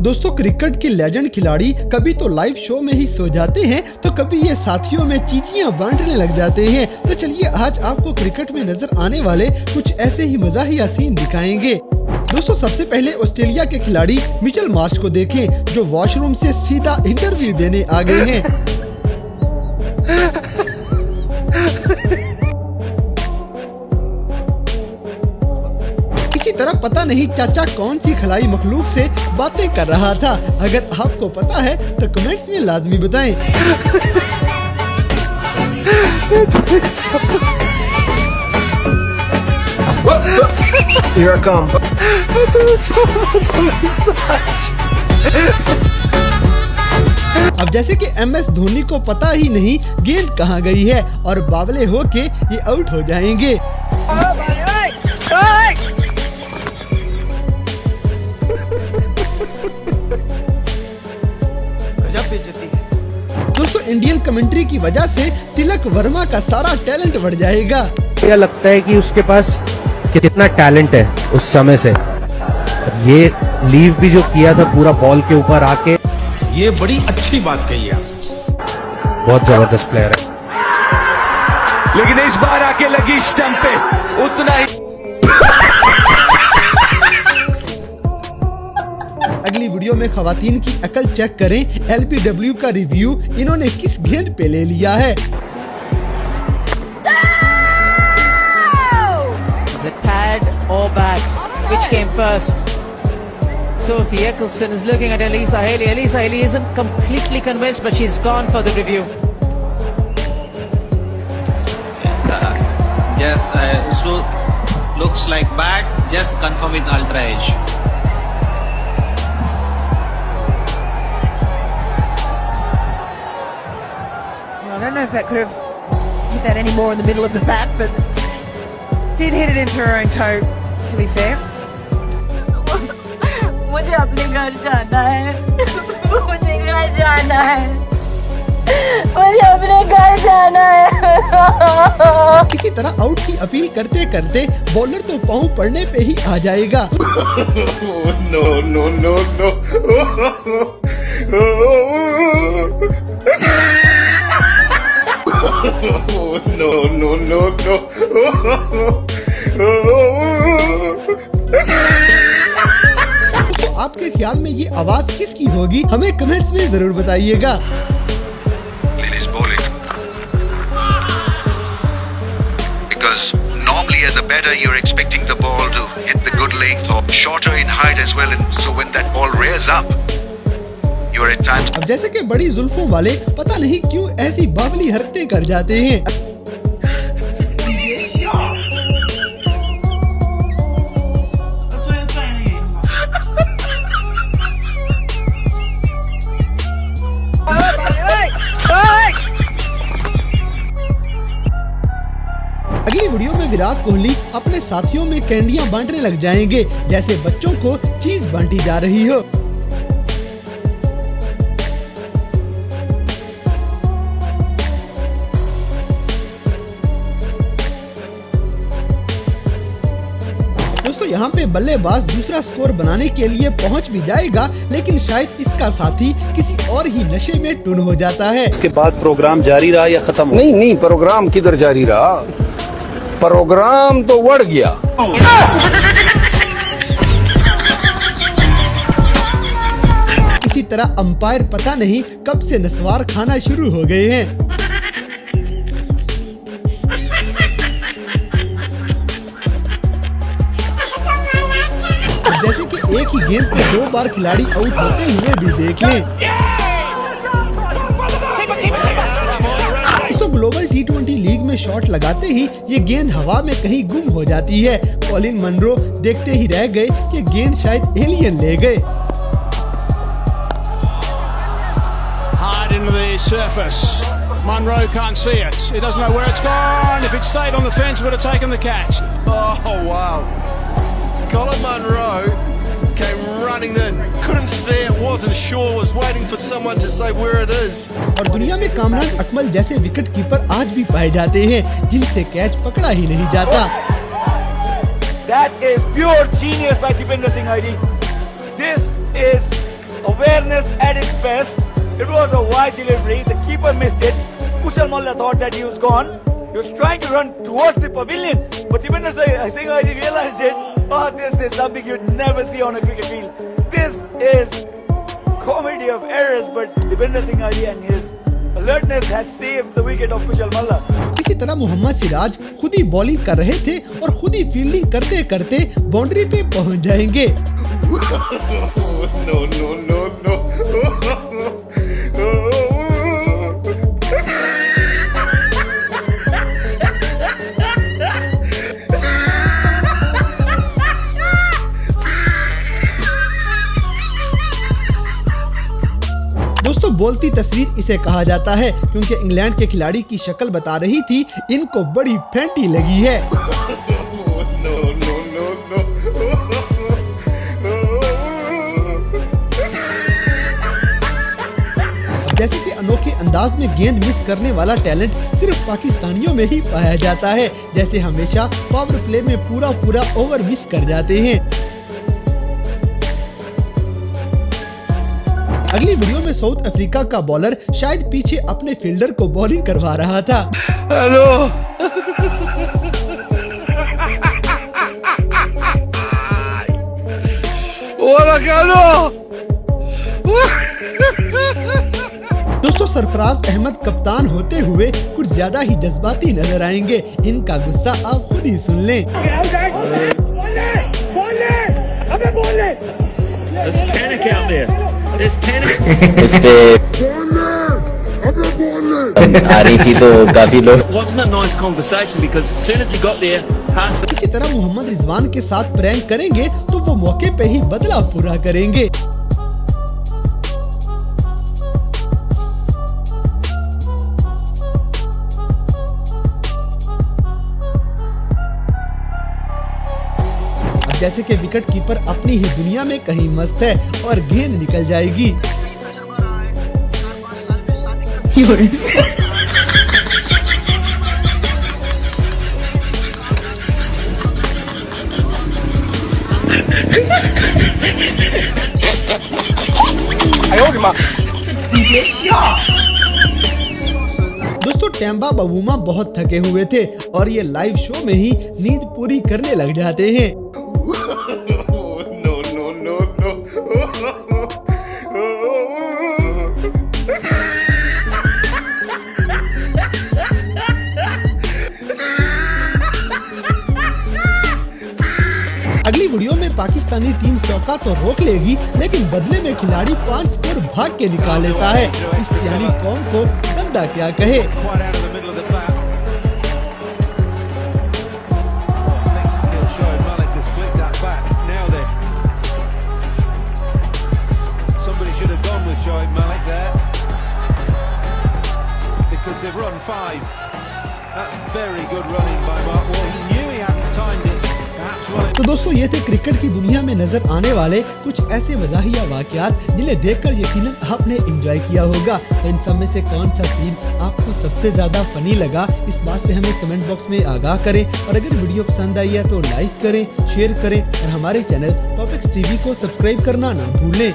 दोस्तों, क्रिकेट के लेजेंड खिलाड़ी कभी तो लाइव शो में ही सो जाते हैं तो कभी ये साथियों में चींटियां बांटने लग जाते हैं। तो चलिए आज आपको क्रिकेट में नजर आने वाले कुछ ऐसे ही मज़ाहिया सीन दिखाएंगे। दोस्तों, सबसे पहले ऑस्ट्रेलिया के खिलाड़ी मिचेल मार्श को देखें जो वॉशरूम से सीधा इंटरव्यू देने आ गए हैं। इसी तरह पता नहीं चाचा कौन सी खलाई मखलूक से बातें कर रहा था। अगर आपको पता है तो कमेंट्स में लाजमी बताएं। Here I come. अब जैसे कि MS धोनी को पता ही नहीं गेंद कहां गई है और बावले होके ये आउट हो जाएंगे। दोस्तों, इंडियन कमेंट्री की वजह से तिलक वर्मा का सारा टैलेंट बढ़ जाएगा। क्या लगता है कि उसके पास कितना टैलेंट है उस समय से। ये लीव भी जो किया था पूरा बॉल के ऊपर आके, ये बड़ी अच्छी बात कही है। बहुत जबरदस्त प्लेयर है। लेकिन इस बार आके लगी स्टंप पे उतना ही। अगली वीडियो में खवातीन की अकल चेक करें। LBW का रिव्यू इन्होंने किस गेंद पे ले लिया है। Or back, which came first? Sophie Eccleston is looking at Elisa Haley. Elisa Haley isn't completely convinced, but she's gone for the review. Yes, looks like back. Just confirm with Ultra Edge. Well, I don't know if that could have hit that any more in the middle of the bat, but did hit it into her own toe, to be fair. मुझे अपने घर जाना है। मुझे घर जाना है। मुझे अपने घर जाना है। इसी तरह आउट की अपील करते करते बॉलर तो पाँव पड़ने पे ही आ जाएगा। No no no no. No, no, no, no. तो आपके ख्याल में ये आवाज किसकी होगी, हमें कमेंट्स में जरूर बताइएगा। Ladies bowling. Because normally as a batter you're expecting the ball to hit the good length or shorter in height as well, and so when that ball rears up, you're at times. अब जैसे कि बड़ी जुल्फों वाले पता नहीं क्यों ऐसी बावली हरकतें कर जाते हैं। अगली वीडियो में विराट कोहली अपने साथियों में कैंडियां बांटने लग जाएंगे जैसे बच्चों को चीज बांटी जा रही हो। दोस्तों, यहाँ पे बल्लेबाज दूसरा स्कोर बनाने के लिए पहुँच भी जाएगा, लेकिन शायद इसका साथी किसी और ही नशे में टुन हो जाता है। इसके बाद प्रोग्राम जारी रहा या खत्म? नहीं, प्रोग्राम किधर जारी रहा, प्रोग्राम तो बढ़ गया। इसी तरह अंपायर पता नहीं कब से नस्वार खाना शुरू हो गए हैं। जैसे कि एक ही गेंद पर 2 बार खिलाड़ी आउट होते हुए भी देख लें। तो ग्लोबल T20 लीग में शॉट लगाते ही ये गेंद हवा में कहीं गुम हो जाती है। कॉलिन मनरो देखते ही रह गए कि गेंद शायद एलियन ले गए। Hard into the surface. Munro can't see it. He doesn't know where it's gone. If it stayed on the fence, would have taken the catch. Oh wow. Colin Munro came running in, couldn't see it, wasn't sure, was waiting for someone to say where it is. और दुनिया में कामरान अकमल जैसे wicket keeper आज भी पाए जाते हैं जिनसे कैच पकड़ा ही नहीं जाता। That is pure genius by Deepinder Singh Aidi. This is wide delivery. The keeper missed it. Kushal Malla thought that he was gone. He was trying to run towards the pavilion, but Dibender Singh Hadi realized it. Oh, this is something you'd never see on a cricket field. This is comedy of errors, but Dibender Singh Hadi and his alertness has saved the wicket of Kushal Malla. इसी तरह मोहम्मद सिराज खुद ही bowling कर रहे थे और खुद ही fielding करते करते बाउंड्री पे पहुंच जाएंगे। No, no, no, no. दोस्तों बोलती तस्वीर इसे कहा जाता है क्योंकि इंग्लैंड के खिलाड़ी की शक्ल बता रही थी इनको बड़ी फैंटी लगी है। जैसे कि अनोखे अंदाज में गेंद मिस करने वाला टैलेंट सिर्फ पाकिस्तानियों में ही पाया जाता है, जैसे हमेशा पावर प्ले में पूरा ओवर मिस कर जाते हैं। अगली वीडियो में साउथ अफ्रीका का बॉलर शायद पीछे अपने फील्डर को बॉलिंग करवा रहा था। हेलो दोस्तों सरफराज अहमद कप्तान होते हुए कुछ ज्यादा ही जज्बाती नजर आएंगे। इनका गुस्सा आप खुद ही सुन लें। इस पे आ रही थी तो काफी लोग। इसी तरह मोहम्मद रिजवान के साथ प्रैंक करेंगे तो वो मौके पे ही बदला पूरा करेंगे। जैसे कि विकेट कीपर अपनी ही दुनिया में कहीं मस्त है और गेंद निकल जाएगी। दोस्तों टेम्बा बवूमा बहुत थके हुए थे और ये लाइव शो में ही नींद पूरी करने लग जाते हैं। No, no, no, no. अगली वीडियो में पाकिस्तानी टीम चौका तो रोक लेगी लेकिन बदले में खिलाड़ी 5 स्कोर भाग के निकाल लेता है। इस सियानी कौम को बंदा क्या कहे। They've run 5. That's very good running by Mark Waugh. He knew he hadn't timed it. तो दोस्तों ये थे क्रिकेट की दुनिया में नजर आने वाले कुछ ऐसे मज़ाहिया वाक़यात जिन्हें देखकर यकीनन आपने एंजॉय किया होगा। तो इन सब में से कौन सा सीन आपको सबसे ज्यादा फनी लगा, इस बात से हमें कमेंट बॉक्स में आगाह करें। और अगर वीडियो पसंद आई है तो लाइक करें, शेयर करें और हमारे चैनल टॉपिक्स टीवी को सब्सक्राइब करना ना भूलें।